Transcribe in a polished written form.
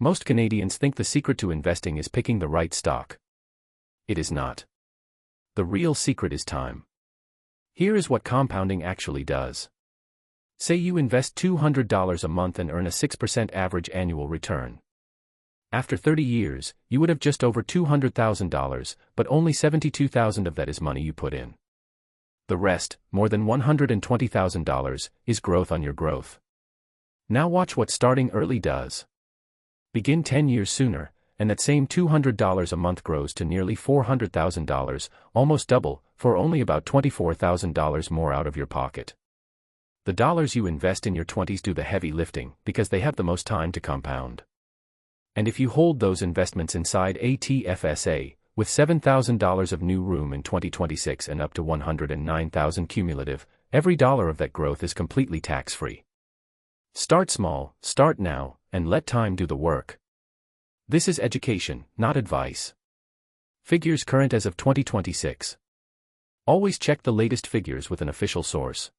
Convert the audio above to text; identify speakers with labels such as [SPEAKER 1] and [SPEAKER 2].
[SPEAKER 1] Most Canadians think the secret to investing is picking the right stock. It is not. The real secret is time. Here is what compounding actually does. Say you invest $200 a month and earn a 6% average annual return. After 30 years, you would have just over $200,000, but only $72,000 of that is money you put in. The rest, more than $120,000, is growth on your growth. Now watch what starting early does. Begin 10 years sooner, and that same $200 a month grows to nearly $400,000, almost double, for only about $24,000 more out of your pocket. The dollars you invest in your 20s do the heavy lifting, because they have the most time to compound. And if you hold those investments inside a TFSA, with $7,000 of new room in 2026 and up to $109,000 cumulative, every dollar of that growth is completely tax-free. Start small, start now, and let time do the work. This is education, not advice. Figures current as of 2026. Always check the latest figures with an official source.